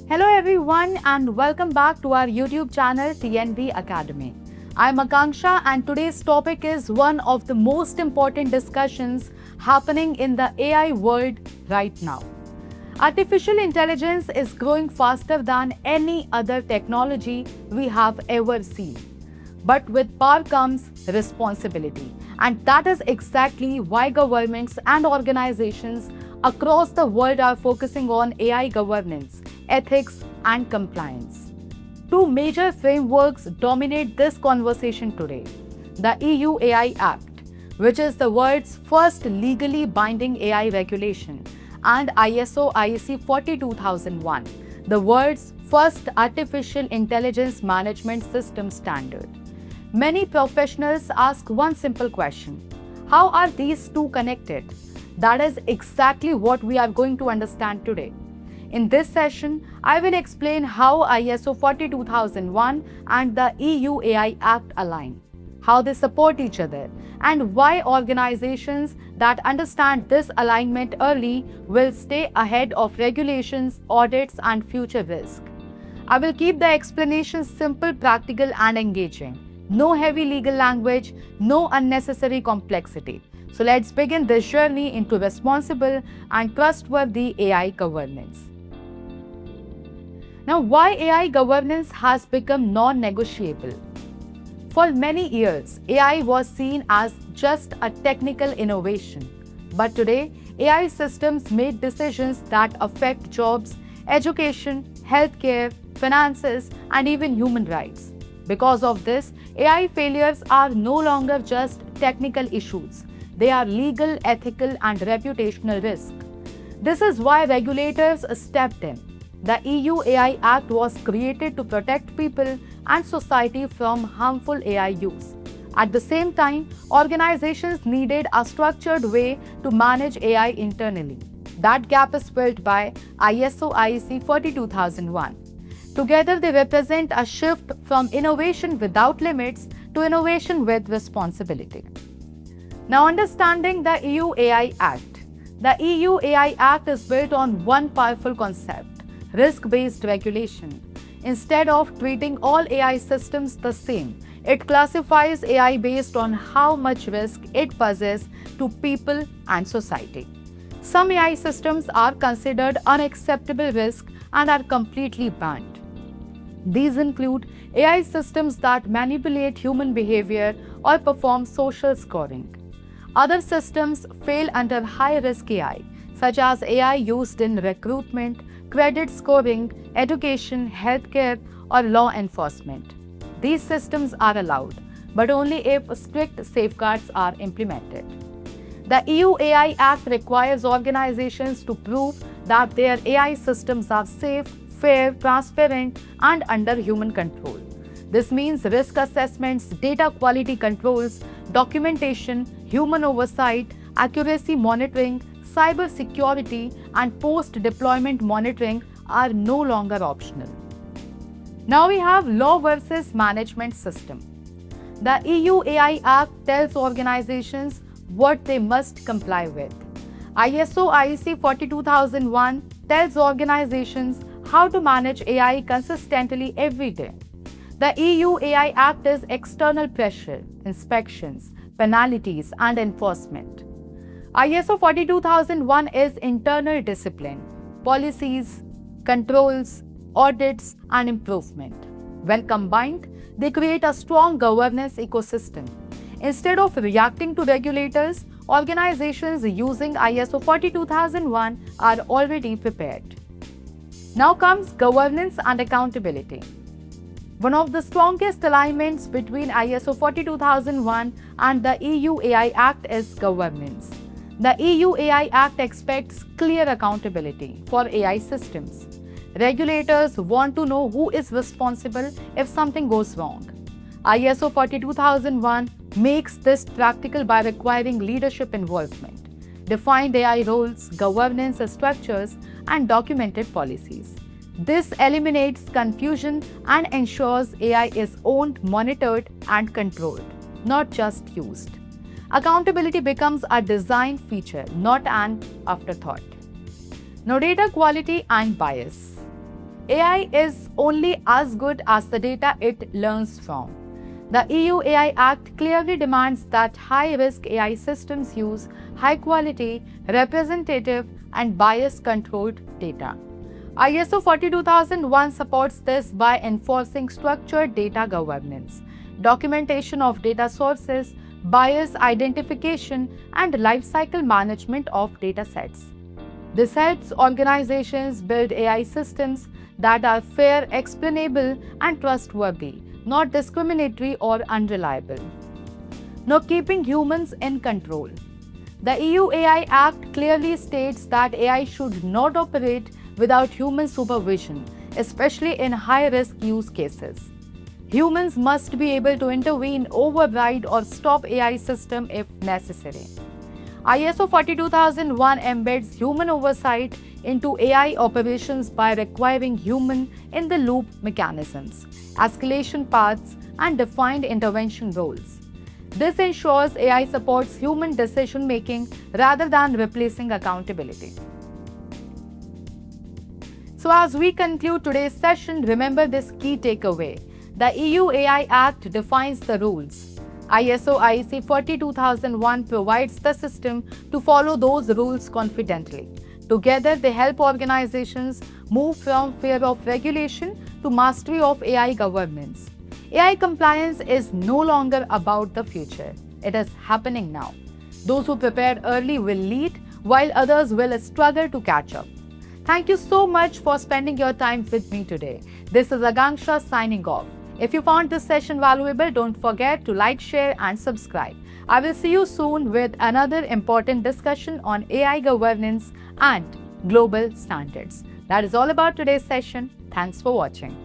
Hello everyone and welcome back to our YouTube channel TNV Academy. I'm Akanksha and today's topic is one of the most important discussions happening in the AI world right now. Artificial intelligence is growing faster than any other technology we have ever seen. But with power comes responsibility. And that is exactly why governments and organizations across the world are focusing on AI governance, ethics, and compliance. Two major frameworks dominate this conversation today: the EU AI Act, which is the world's first legally binding AI regulation, and ISO IEC 42001, the world's first artificial intelligence management system standard. Many professionals ask one simple question: how are these two connected? That is exactly what we are going to understand today. In this session, I will explain how ISO 42001 and the EU AI Act align, how they support each other, and why organizations that understand this alignment early will stay ahead of regulations, audits, and future risk. I will keep the explanation simple, practical, and engaging. No heavy legal language, no unnecessary complexity. So let's begin this journey into responsible and trustworthy AI governance. Now, why AI governance has become non-negotiable? For many years, AI was seen as just a technical innovation. But today, AI systems make decisions that affect jobs, education, healthcare, finances, and even human rights. Because of this, AI failures are no longer just technical issues. They are legal, ethical, and reputational risk. This is why regulators stepped in. The EU AI Act was created to protect people and society from harmful AI use. At the same time, organizations needed a structured way to manage AI internally. That gap is filled by ISO IEC 42001. Together, they represent a shift from innovation without limits to innovation with responsibility. Now, understanding the EU AI Act. The EU AI Act is built on one powerful concept: risk-based regulation. Instead of treating all AI systems the same, it classifies AI based on how much risk it poses to people and society. Some AI systems are considered unacceptable risk and are completely banned. These include AI systems that manipulate human behavior or perform social scoring. Other systems fail under high-risk AI, such as AI used in recruitment, credit scoring, education, healthcare, or law enforcement. These systems are allowed, but only if strict safeguards are implemented. The EU AI Act requires organizations to prove that their AI systems are safe, fair, transparent, and under human control. This means risk assessments, data quality controls, documentation, human oversight, accuracy monitoring, cyber security, and post-deployment monitoring are no longer optional. Now we have law versus management system. The EU AI Act tells organizations what they must comply with. ISO IEC 42001 tells organizations how to manage AI consistently every day. The EU AI Act is external pressure, inspections, penalties, and enforcement. ISO 42001 is internal discipline, policies, controls, audits, and improvement. When combined, they create a strong governance ecosystem. Instead of reacting to regulators, organizations using ISO 42001 are already prepared. Now comes governance and accountability. One of the strongest alignments between ISO 42001 and the EU AI Act is governance. The EU AI Act expects clear accountability for AI systems. Regulators want to know who is responsible if something goes wrong. ISO 42001 makes this practical by requiring leadership involvement, defined AI roles, governance structures, and documented policies. This eliminates confusion and ensures AI is owned, monitored, and controlled, not just used. Accountability becomes a design feature, not an afterthought. Now, data quality and bias. AI is only as good as the data it learns from. The EU AI Act clearly demands that high-risk AI systems use high-quality, representative, and bias-controlled data. ISO 42001 supports this by enforcing structured data governance, documentation of data sources, bias identification, and lifecycle management of datasets. This helps organizations build AI systems that are fair, explainable, and trustworthy, not discriminatory or unreliable. Now, keeping humans in control. The EU AI Act clearly states that AI should not operate without human supervision, especially in high-risk use cases. Humans must be able to intervene, override, or stop AI system if necessary. ISO 42001 embeds human oversight into AI operations by requiring human-in-the-loop mechanisms, escalation paths, and defined intervention roles. This ensures AI supports human decision-making rather than replacing accountability. So as we conclude today's session, remember this key takeaway. The EU AI Act defines the rules. ISO IEC 42001 provides the system to follow those rules confidently. Together, they help organizations move from fear of regulation to mastery of AI governance. AI compliance is no longer about the future. It is happening now. Those who prepared early will lead, while others will struggle to catch up. Thank you so much for spending your time with me today. This is Akanksha signing off. If you found this session valuable, don't forget to like, share, and subscribe. I will see you soon with another important discussion on AI governance and global standards. That is all about today's session. Thanks for watching.